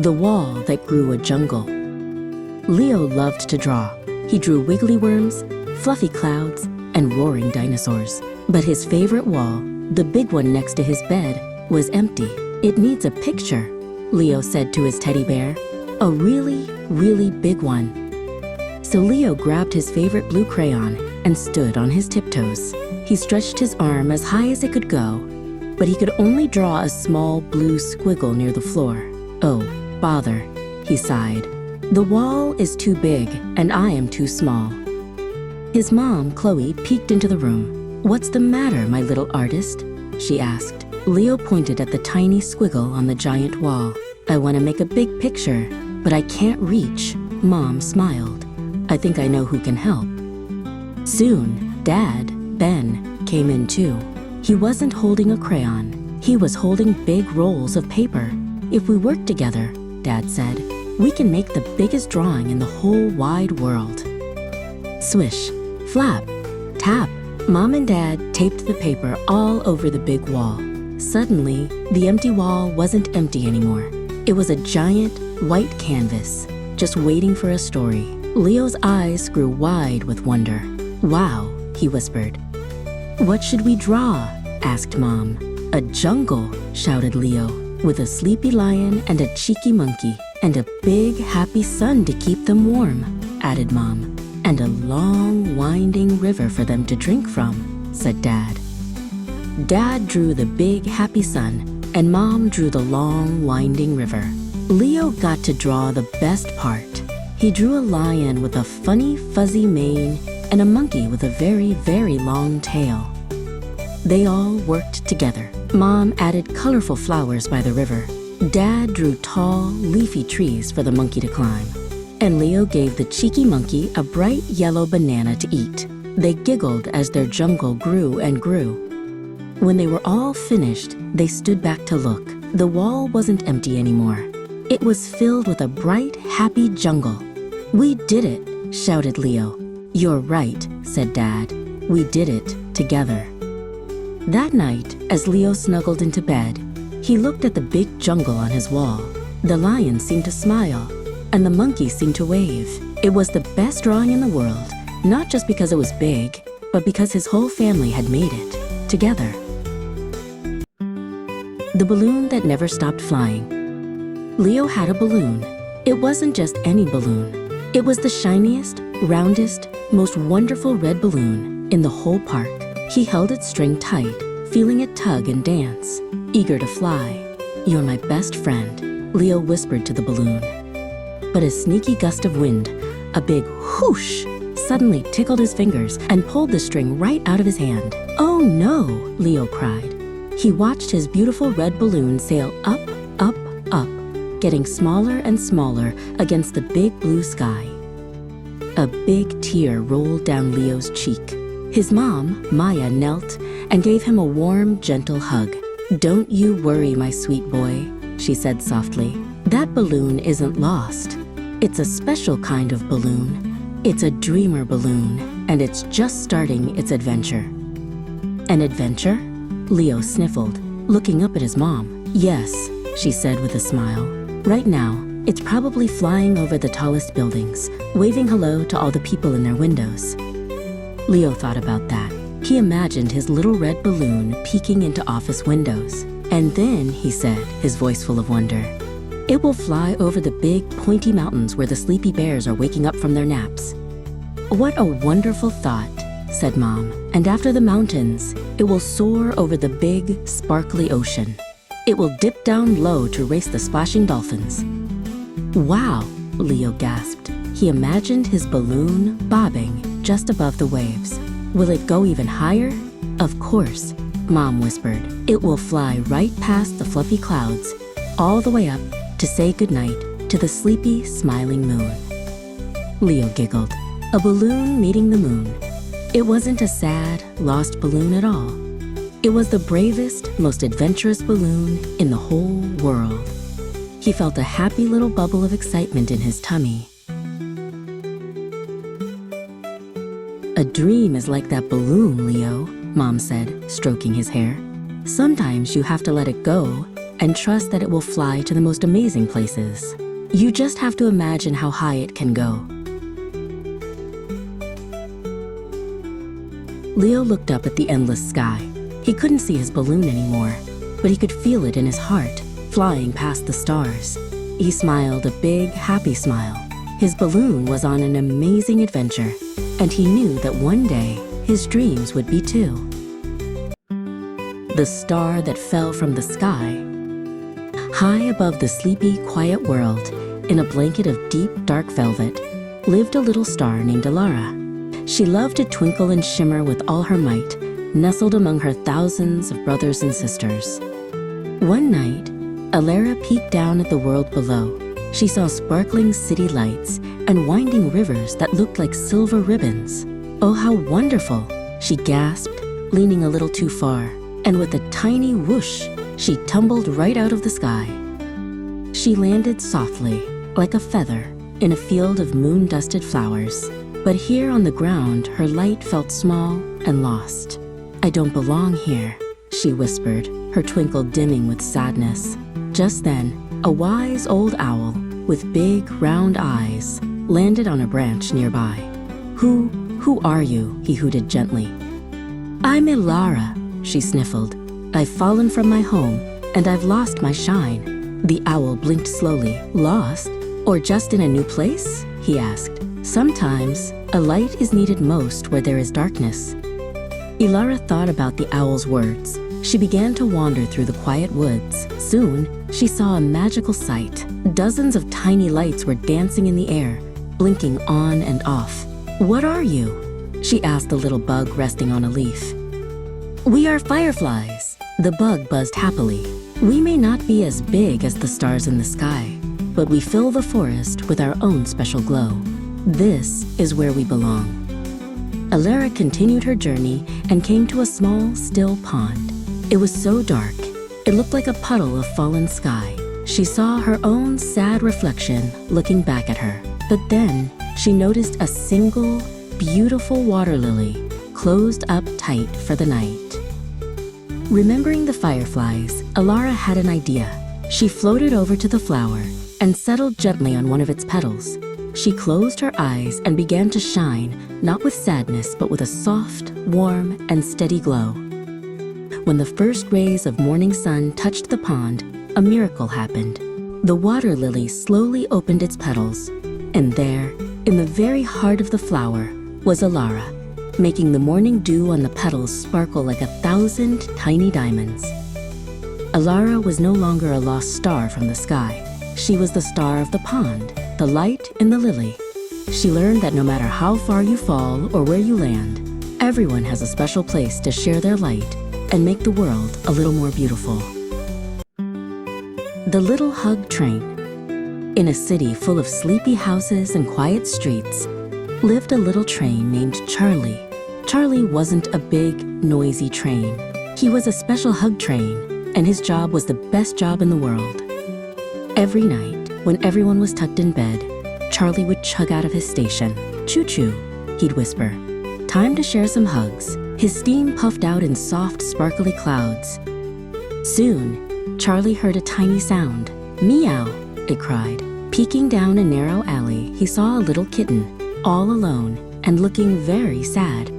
the wall that grew a jungle. Leo loved to draw. He drew wiggly worms, fluffy clouds, and roaring dinosaurs. But his favorite wall, the big one next to his bed, was empty. "It needs a picture," Leo said to his teddy bear. "A really, really big one." So Leo grabbed his favorite blue crayon and stood on his tiptoes. He stretched his arm as high as it could go, but he could only draw a small blue squiggle near the floor. "Oh, bother," he sighed. "The wall is too big and I am too small." His mom, Chloe, peeked into the room. "What's the matter, my little artist?" she asked. Leo pointed at the tiny squiggle on the giant wall. "I want to make a big picture, but I can't reach." Mom smiled. "I think I know who can help." Soon, Dad, Ben, came in too. He wasn't holding a crayon. He was holding big rolls of paper. "If we work together," Dad said, "we can make the biggest drawing in the whole wide world." Swish, flap, tap. Mom and Dad taped the paper all over the big wall. Suddenly, the empty wall wasn't empty anymore. It was a giant, white canvas, just waiting for a story. Leo's eyes grew wide with wonder. "Wow," he whispered. "What should we draw?" asked Mom. "A jungle," shouted Leo, "with a sleepy lion and a cheeky monkey, and a big, happy sun to keep them warm," added Mom. "And a long, winding river for them to drink from," said Dad. Dad drew the big, happy sun, and Mom drew the long, winding river. Leo got to draw the best part. He drew a lion with a funny, fuzzy mane and a monkey with a very, very long tail. They all worked together. Mom added colorful flowers by the river. Dad drew tall, leafy trees for the monkey to climb. And Leo gave the cheeky monkey a bright yellow banana to eat. They giggled as their jungle grew and grew. When they were all finished, they stood back to look. The wall wasn't empty anymore. It was filled with a bright, happy jungle. "We did it," shouted Leo. "You're right," said Dad. "We did it together." That night, as Leo snuggled into bed, he looked at the big jungle on his wall. The lion seemed to smile, and the monkey seemed to wave. It was the best drawing in the world, not just because it was big, but because his whole family had made it, together. The balloon that never stopped flying. Leo had a balloon. It wasn't just any balloon. It was the shiniest, roundest, most wonderful red balloon in the whole park. He held its string tight, feeling it tug and dance, eager to fly. "You're my best friend," Leo whispered to the balloon. But a sneaky gust of wind, a big whoosh, suddenly tickled his fingers and pulled the string right out of his hand. "Oh no," Leo cried. He watched his beautiful red balloon sail up, up, up, getting smaller and smaller against the big blue sky. A big tear rolled down Leo's cheek. His mom, Maya, knelt and gave him a warm, gentle hug. "Don't you worry, my sweet boy," she said softly. "That balloon isn't lost. It's a special kind of balloon. It's a dreamer balloon, and it's just starting its adventure." "An adventure?" Leo sniffled, looking up at his mom. "Yes," she said with a smile. "Right now, it's probably flying over the tallest buildings, waving hello to all the people in their windows." Leo thought about that. He imagined his little red balloon peeking into office windows. And then, he said, his voice full of wonder, "It will fly over the big, pointy mountains where the sleepy bears are waking up from their naps." "What a wonderful thought," said Mom. "And after the mountains, it will soar over the big, sparkly ocean. It will dip down low to race the splashing dolphins." "Wow," Leo gasped. He imagined his balloon bobbing just above the waves. "Will it go even higher?" "Of course," Mom whispered. "It will fly right past the fluffy clouds, all the way up to say goodnight to the sleepy, smiling moon." Leo giggled. A balloon meeting the moon. It wasn't a sad, lost balloon at all. It was the bravest, most adventurous balloon in the whole world. He felt a happy little bubble of excitement in his tummy. "A dream is like that balloon, Leo," Mom said, stroking his hair. "Sometimes you have to let it go and trust that it will fly to the most amazing places. You just have to imagine how high it can go. Leo looked up at the endless sky. He couldn't see his balloon anymore, but he could feel it in his heart, flying past the stars. He smiled a big, happy smile. His balloon was on an amazing adventure, and he knew that one day his dreams would be too. The star that fell from the sky. High above the sleepy, quiet world, in a blanket of deep, dark velvet, lived a little star named Alara. She loved to twinkle and shimmer with all her might, nestled among her thousands of brothers and sisters. One night, Alara peeked down at the world below. She saw sparkling city lights and winding rivers that looked like silver ribbons. "Oh, how wonderful!" she gasped, leaning a little too far, and with a tiny whoosh, she tumbled right out of the sky. She landed softly, like a feather, in a field of moon-dusted flowers. But here on the ground, her light felt small and lost. "I don't belong here," she whispered, her twinkle dimming with sadness. Just then, a wise old owl with big, round eyes landed on a branch nearby. Who are you?" he hooted gently. "I'm Alara," she sniffled. "I've fallen from my home, and I've lost my shine." The owl blinked slowly. "Lost? Or just in a new place?" he asked. "Sometimes, a light is needed most where there is darkness." Alara thought about the owl's words. She began to wander through the quiet woods. Soon, she saw a magical sight. Dozens of tiny lights were dancing in the air, blinking on and off. "What are you?" she asked the little bug resting on a leaf. "We are fireflies," the bug buzzed happily. "We may not be as big as the stars in the sky, but we fill the forest with our own special glow. This is where we belong." Alara continued her journey and came to a small, still pond. It was so dark, it looked like a puddle of fallen sky. She saw her own sad reflection looking back at her. But then, she noticed a single, beautiful water lily closed up tight for the night. Remembering the fireflies, Alara had an idea. She floated over to the flower and settled gently on one of its petals. She closed her eyes and began to shine, not with sadness, but with a soft, warm, and steady glow. When the first rays of morning sun touched the pond, a miracle happened. The water lily slowly opened its petals, and there, in the very heart of the flower, was Alara, making the morning dew on the petals sparkle like 1,000 tiny diamonds. Alara was no longer a lost star from the sky. She was the star of the pond, the light in the lily. She learned that no matter how far you fall or where you land, everyone has a special place to share their light and make the world a little more beautiful. The Little Hug Train. In a city full of sleepy houses and quiet streets, lived a little train named Charlie. Charlie wasn't a big, noisy train. He was a special hug train, and his job was the best job in the world. Every night, when everyone was tucked in bed, Charlie would chug out of his station. "Choo-choo," he'd whisper. "Time to share some hugs." His steam puffed out in soft, sparkly clouds. Soon, Charlie heard a tiny sound. "Meow," it cried. Peeking down a narrow alley, he saw a little kitten, all alone and looking very sad.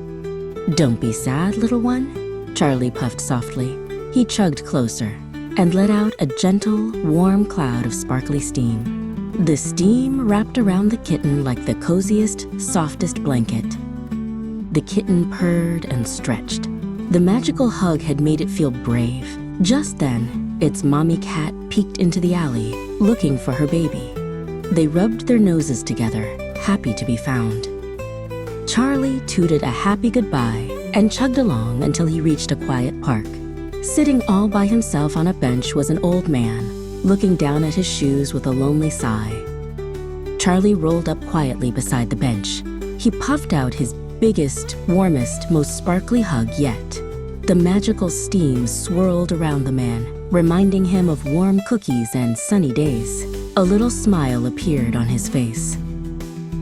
"Don't be sad, little one," Charlie puffed softly. He chugged closer and let out a gentle, warm cloud of sparkly steam. The steam wrapped around the kitten like the coziest, softest blanket. The kitten purred and stretched. The magical hug had made it feel brave. Just then, its mommy cat peeked into the alley, looking for her baby. They rubbed their noses together, happy to be found. Charlie tooted a happy goodbye and chugged along until he reached a quiet park. Sitting all by himself on a bench was an old man, looking down at his shoes with a lonely sigh. Charlie rolled up quietly beside the bench. He puffed out his biggest, warmest, most sparkly hug yet. The magical steam swirled around the man, reminding him of warm cookies and sunny days. A little smile appeared on his face.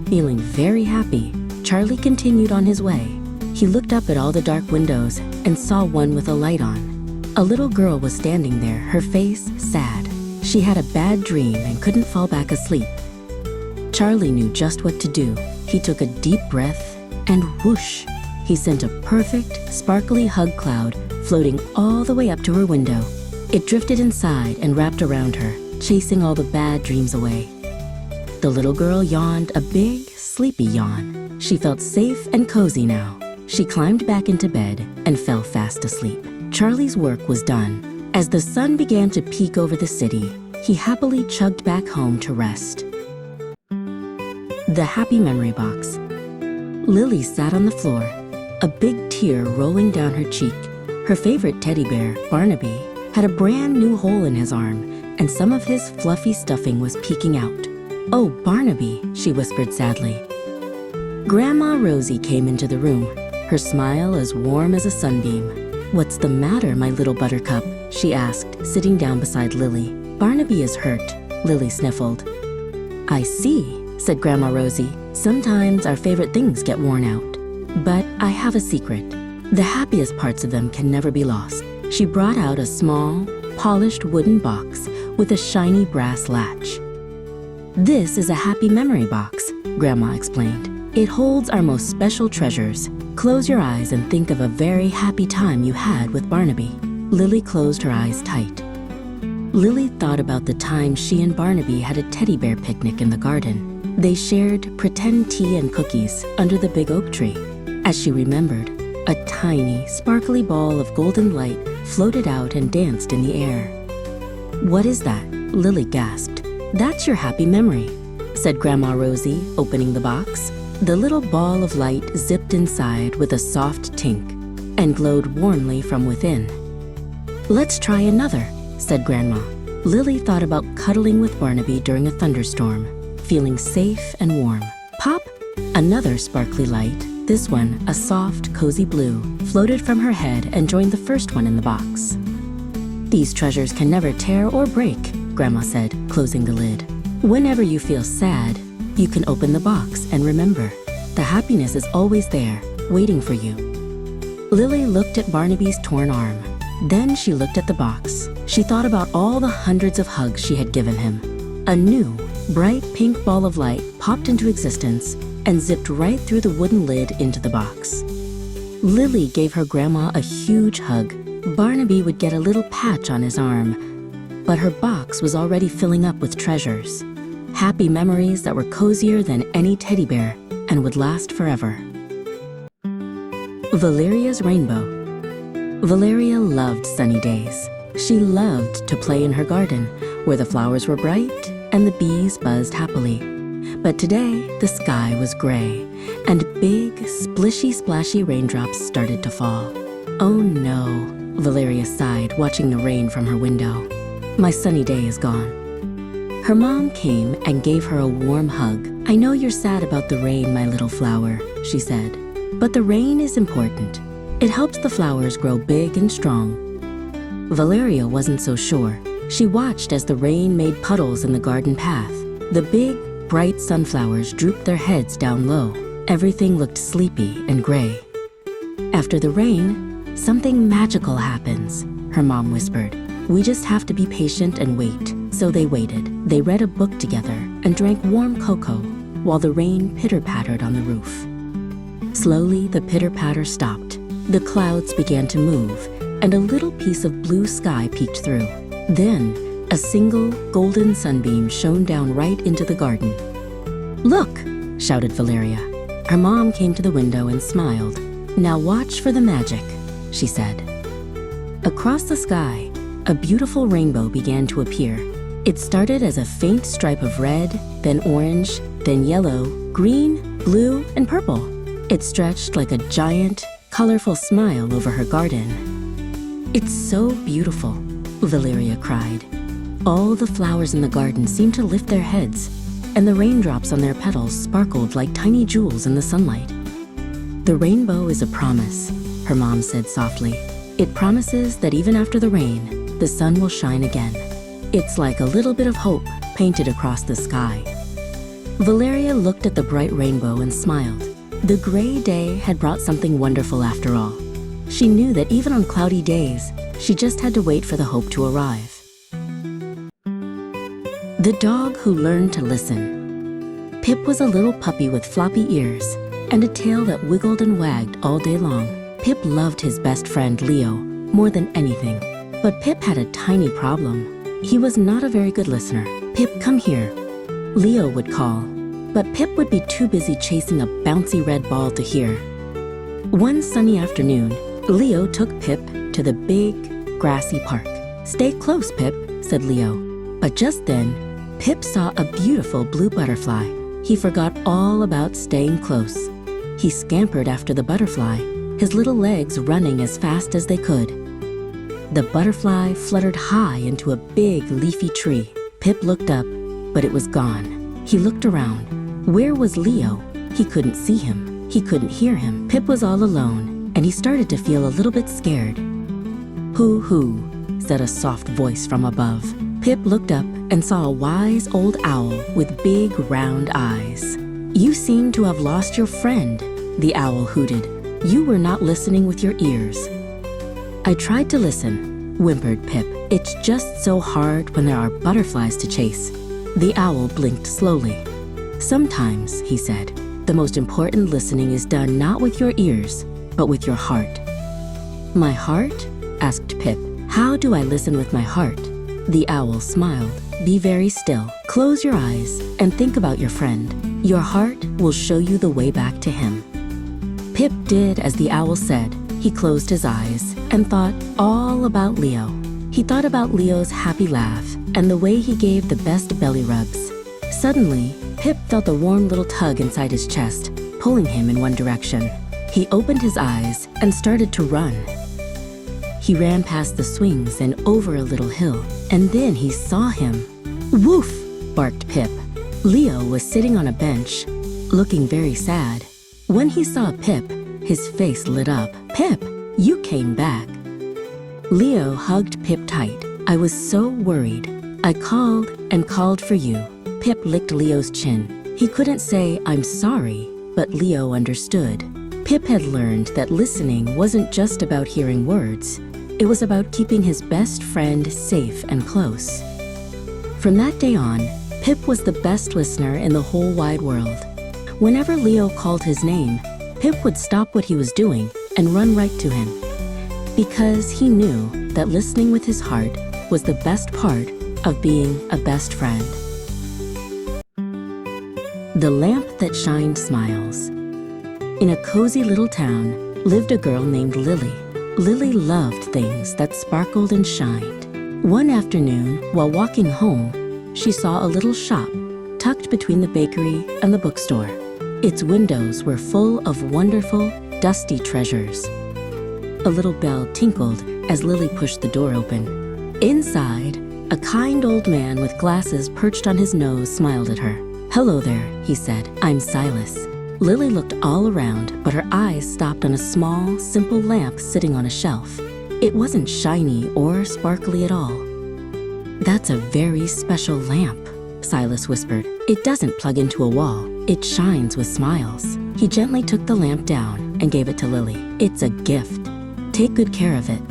Feeling very happy, Charlie continued on his way. He looked up at all the dark windows and saw one with a light on. A little girl was standing there, her face sad. She had a bad dream and couldn't fall back asleep. Charlie knew just what to do. He took a deep breath and whoosh, he sent a perfect, sparkly hug cloud floating all the way up to her window. It drifted inside and wrapped around her, chasing all the bad dreams away. The little girl yawned a big, sleepy yawn. She felt safe and cozy now. She climbed back into bed and fell fast asleep. Charlie's work was done. As the sun began to peek over the city, he happily chugged back home to rest. The Happy Memory Box. Lily sat on the floor, a big tear rolling down her cheek. Her favorite teddy bear, Barnaby, had a brand new hole in his arm, and some of his fluffy stuffing was peeking out. "Oh, Barnaby," she whispered sadly. Grandma Rosie came into the room, her smile as warm as a sunbeam. "What's the matter, my little buttercup?" she asked, sitting down beside Lily. "Barnaby is hurt," Lily sniffled. "I see," said Grandma Rosie. "Sometimes our favorite things get worn out. But I have a secret. The happiest parts of them can never be lost." She brought out a small, polished wooden box with a shiny brass latch. "This is a happy memory box," Grandma explained. "It holds our most special treasures. Close your eyes and think of a very happy time you had with Barnaby." Lily closed her eyes tight. Lily thought about the time she and Barnaby had a teddy bear picnic in the garden. They shared pretend tea and cookies under the big oak tree. As she remembered, a tiny, sparkly ball of golden light floated out and danced in the air. "What is that?" Lily gasped. "That's your happy memory," said Grandma Rosie, opening the box. The little ball of light zipped inside with a soft tink and glowed warmly from within. "Let's try another," said Grandma. Lily thought about cuddling with Barnaby during a thunderstorm, feeling safe and warm. Pop! Another sparkly light, this one a soft, cozy blue, floated from her head and joined the first one in the box. "These treasures can never tear or break," Grandma said, closing the lid. "Whenever you feel sad, you can open the box and remember, the happiness is always there, waiting for you." Lily looked at Barnaby's torn arm. Then she looked at the box. She thought about all the hundreds of hugs she had given him. A new, bright pink ball of light popped into existence and zipped right through the wooden lid into the box. Lily gave her grandma a huge hug. Barnaby would get a little patch on his arm, but her box was already filling up with treasures. Happy memories that were cozier than any teddy bear and would last forever. Valeria's Rainbow. Valeria loved sunny days. She loved to play in her garden, where the flowers were bright and the bees buzzed happily. But today, the sky was gray, and big, splishy-splashy raindrops started to fall. "Oh no," Valeria sighed, watching the rain from her window. "My sunny day is gone." Her mom came and gave her a warm hug. "I know you're sad about the rain, my little flower," she said. "But the rain is important. It helps the flowers grow big and strong." Valeria wasn't so sure. She watched as the rain made puddles in the garden path. The big, bright sunflowers drooped their heads down low. Everything looked sleepy and gray. "After the rain, something magical happens," her mom whispered. "We just have to be patient and wait." So they waited. They read a book together and drank warm cocoa while the rain pitter-pattered on the roof. Slowly, the pitter-patter stopped. The clouds began to move, and a little piece of blue sky peeked through. Then, a single golden sunbeam shone down right into the garden. "Look!" shouted Valeria. Her mom came to the window and smiled. "Now watch for the magic," she said. Across the sky, a beautiful rainbow began to appear. It started as a faint stripe of red, then orange, then yellow, green, blue, and purple. It stretched like a giant, colorful smile over her garden. "It's so beautiful," Valeria cried. All the flowers in the garden seemed to lift their heads, and the raindrops on their petals sparkled like tiny jewels in the sunlight. "The rainbow is a promise," her mom said softly. "It promises that even after the rain, the sun will shine again. It's like a little bit of hope painted across the sky." Valeria looked at the bright rainbow and smiled. The gray day had brought something wonderful after all. She knew that even on cloudy days, She just had to wait for the hope to arrive. The Dog Who Learned to Listen. Pip was a little puppy with floppy ears and a tail that wiggled and wagged all day long. Pip loved his best friend Leo more than anything. But Pip had a tiny problem. He was not a very good listener. "Pip, come here," Leo would call. But Pip would be too busy chasing a bouncy red ball to hear. One sunny afternoon, Leo took Pip to the big, grassy park. "Stay close, Pip," said Leo. But just then, Pip saw a beautiful blue butterfly. He forgot all about staying close. He scampered after the butterfly, his little legs running as fast as they could. The butterfly fluttered high into a big leafy tree. Pip looked up, but it was gone. He looked around. Where was Leo? He couldn't see him. He couldn't hear him. Pip was all alone, and he started to feel a little bit scared. "Hoo-hoo," said a soft voice from above. Pip looked up and saw a wise old owl with big round eyes. "You seem to have lost your friend," the owl hooted. "You were not listening with your ears." "I tried to listen," whimpered Pip. "It's just so hard when there are butterflies to chase." The owl blinked slowly. "Sometimes," he said, "the most important listening is done not with your ears, but with your heart." "My heart?" asked Pip. "How do I listen with my heart?" The owl smiled. "Be very still. Close your eyes and think about your friend. Your heart will show you the way back to him." Pip did as the owl said. He closed his eyes and thought all about Leo. He thought about Leo's happy laugh and the way he gave the best belly rubs. Suddenly, Pip felt a warm little tug inside his chest, pulling him in one direction. He opened his eyes and started to run. He ran past the swings and over a little hill, and then he saw him. "Woof!" barked Pip. Leo was sitting on a bench, looking very sad. When he saw Pip, his face lit up. "Pip, you came back." Leo hugged Pip tight. "I was so worried. I called and called for you." Pip licked Leo's chin. He couldn't say, "I'm sorry," but Leo understood. Pip had learned that listening wasn't just about hearing words. It was about keeping his best friend safe and close. From that day on, Pip was the best listener in the whole wide world. Whenever Leo called his name, Pip would stop what he was doing and run right to him, because he knew that listening with his heart was the best part of being a best friend. The Lamp That Shined Smiles. In a cozy little town lived a girl named Lily. Lily loved things that sparkled and shined. One afternoon, while walking home, she saw a little shop tucked between the bakery and the bookstore. Its windows were full of wonderful, dusty treasures. A little bell tinkled as Lily pushed the door open. Inside, a kind old man with glasses perched on his nose smiled at her. "Hello there," he said. "I'm Silas." Lily looked all around, but her eyes stopped on a small, simple lamp sitting on a shelf. It wasn't shiny or sparkly at all. "That's a very special lamp," Silas whispered. "It doesn't plug into a wall. It shines with smiles." He gently took the lamp down and gave it to Lily. "It's a gift. Take good care of it."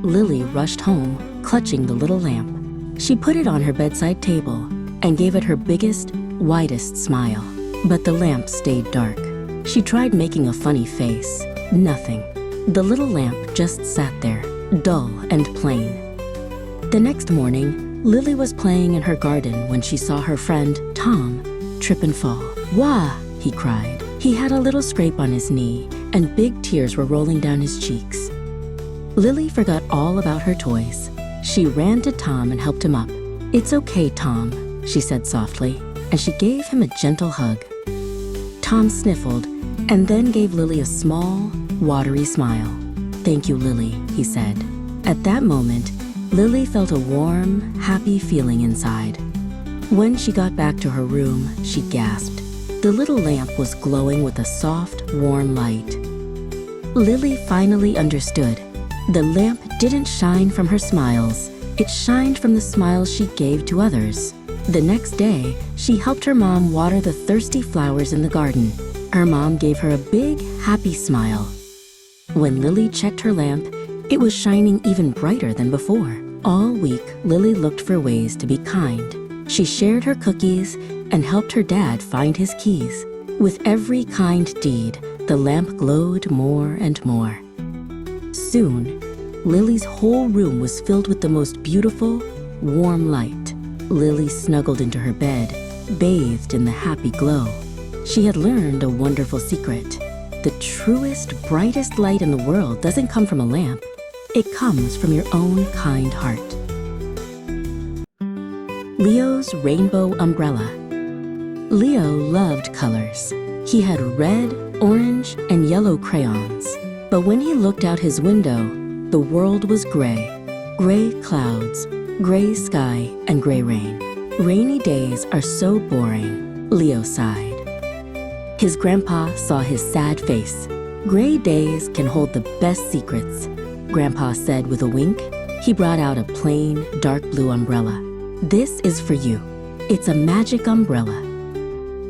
Lily rushed home, clutching the little lamp. She put it on her bedside table and gave it her biggest, widest smile. But the lamp stayed dark. She tried making a funny face. Nothing. The little lamp just sat there, dull and plain. The next morning, Lily was playing in her garden when she saw her friend, Tom, trip and fall. "Wah!" he cried. He had a little scrape on his knee, and big tears were rolling down his cheeks. Lily forgot all about her toys. She ran to Tom and helped him up. "It's okay, Tom," she said softly, and she gave him a gentle hug. Tom sniffled and then gave Lily a small, watery smile. "Thank you, Lily," he said. At that moment, Lily felt a warm, happy feeling inside. When she got back to her room, she gasped. The little lamp was glowing with a soft, warm light. Lily finally understood. The lamp didn't shine from her smiles. It shined from the smiles she gave to others. The next day, she helped her mom water the thirsty flowers in the garden. Her mom gave her a big, happy smile. When Lily checked her lamp, It was shining even brighter than before. All week, Lily looked for ways to be kind. She shared her cookies and helped her dad find his keys. With every kind deed, the lamp glowed more and more. Soon, Lily's whole room was filled with the most beautiful, warm light. Lily snuggled into her bed, bathed in the happy glow. She had learned a wonderful secret. The truest, brightest light in the world doesn't come from a lamp. It comes from your own kind heart. Leo's Rainbow Umbrella. Leo loved colors. He had red, orange, and yellow crayons. But when he looked out his window, the world was gray. Gray clouds, gray sky, and gray rain. Rainy days are so boring, Leo sighed. His grandpa saw his sad face. Gray days can hold the best secrets, Grandpa said with a wink. He brought out a plain, dark blue umbrella. This is for you. It's a magic umbrella.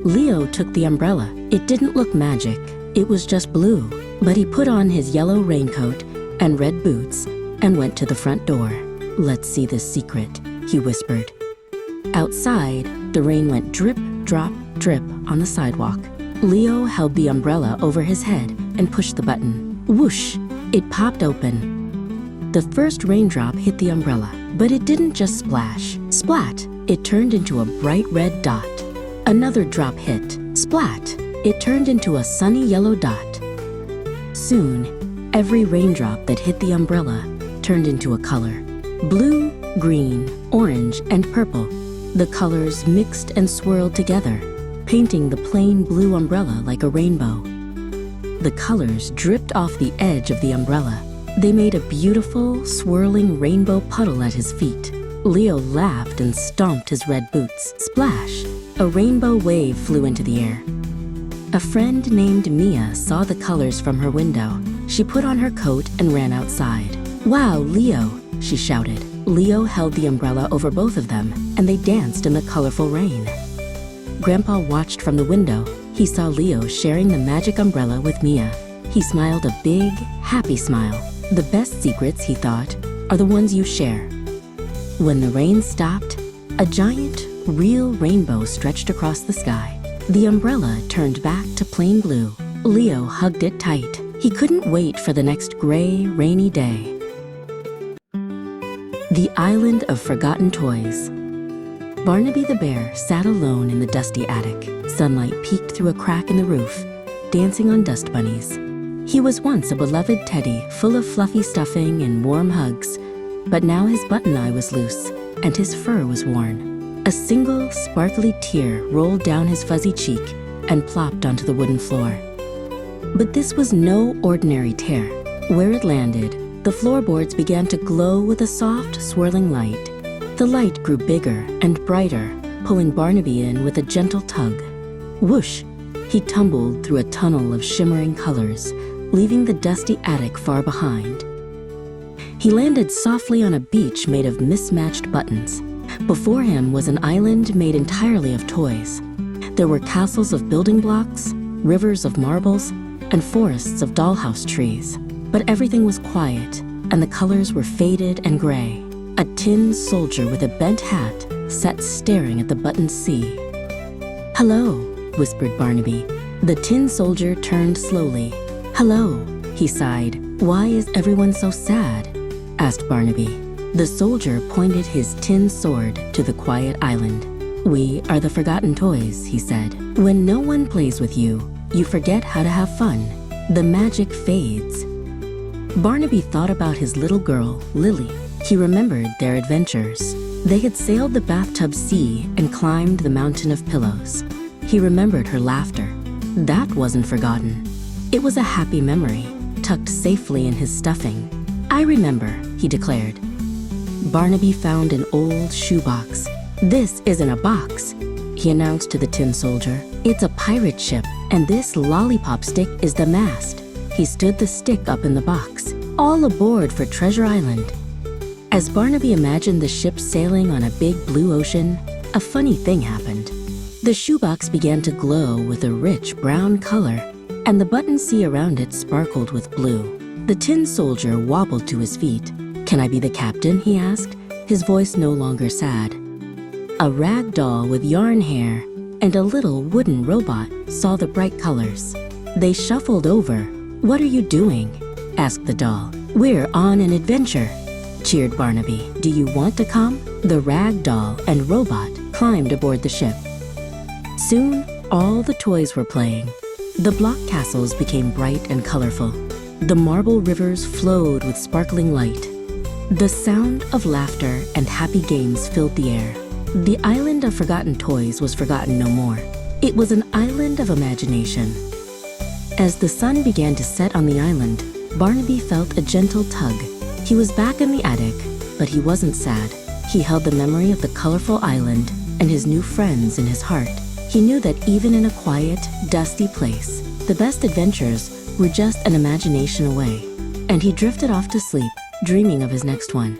Leo took the umbrella. It didn't look magic. It was just blue. But he put on his yellow raincoat and red boots and went to the front door. Let's see the secret, he whispered. Outside, the rain went drip, drop, drip on the sidewalk. Leo held the umbrella over his head and pushed the button. Whoosh! It popped open. The first raindrop hit the umbrella, but it didn't just splash. Splat! It turned into a bright red dot. Another drop hit. Splat! It turned into a sunny yellow dot. Soon, every raindrop that hit the umbrella turned into a color. Blue, green, orange, and purple. The colors mixed and swirled together, painting the plain blue umbrella like a rainbow. The colors dripped off the edge of the umbrella. They made a beautiful, swirling rainbow puddle at his feet. Leo laughed and stomped his red boots. Splash! A rainbow wave flew into the air. A friend named Mia saw the colors from her window. She put on her coat and ran outside. Wow, Leo, she shouted. Leo held the umbrella over both of them, and they danced in the colorful rain. Grandpa watched from the window. He saw Leo sharing the magic umbrella with Mia. He smiled a big, happy smile. The best secrets, he thought, are the ones you share. When the rain stopped, a giant, real rainbow stretched across the sky. The umbrella turned back to plain blue. Leo hugged it tight. He couldn't wait for the next gray, rainy day. The Island of Forgotten Toys. Barnaby the bear sat alone in the dusty attic. Sunlight peeked through a crack in the roof, dancing on dust bunnies. He was once a beloved teddy, full of fluffy stuffing and warm hugs, but now his button eye was loose, and his fur was worn. A single, sparkly tear rolled down his fuzzy cheek and plopped onto the wooden floor. But this was no ordinary tear. Where it landed, the floorboards began to glow with a soft, swirling light. The light grew bigger and brighter, pulling Barnaby in with a gentle tug. Whoosh! He tumbled through a tunnel of shimmering colors, leaving the dusty attic far behind. He landed softly on a beach made of mismatched buttons. Before him was an island made entirely of toys. There were castles of building blocks, rivers of marbles, and forests of dollhouse trees. But everything was quiet, and the colors were faded and gray. A tin soldier with a bent hat sat staring at the buttoned sea. "Hello," whispered Barnaby. The tin soldier turned slowly. "Hello," he sighed. "Why is everyone so sad?" asked Barnaby. The soldier pointed his tin sword to the quiet island. "We are the forgotten toys," he said. "When no one plays with you, you forget how to have fun. The magic fades." Barnaby thought about his little girl, Lily. He remembered their adventures. They had sailed the bathtub sea and climbed the mountain of pillows. He remembered her laughter. That wasn't forgotten. It was a happy memory, tucked safely in his stuffing. "I remember," he declared. Barnaby found an old shoebox. "This isn't a box," he announced to the tin soldier. "It's a pirate ship, and this lollipop stick is the mast." He stood the stick up in the box. "All aboard for Treasure Island." As Barnaby imagined the ship sailing on a big blue ocean, a funny thing happened. The shoebox began to glow with a rich brown color, and the button sea around it sparkled with blue. The tin soldier wobbled to his feet. "Can I be the captain?" he asked, his voice no longer sad. A rag doll with yarn hair and a little wooden robot saw the bright colors. They shuffled over. "What are you doing?" asked the doll. "We're on an adventure," cheered Barnaby. "Do you want to come?" The rag doll and robot climbed aboard the ship. Soon, all the toys were playing. The block castles became bright and colorful. The marble rivers flowed with sparkling light. The sound of laughter and happy games filled the air. The island of forgotten toys was forgotten no more. It was an island of imagination. As the sun began to set on the island, Barnaby felt a gentle tug. He was back in the attic, but he wasn't sad. He held the memory of the colorful island and his new friends in his heart. He knew that even in a quiet, dusty place, the best adventures were just an imagination away. And he drifted off to sleep, dreaming of his next one.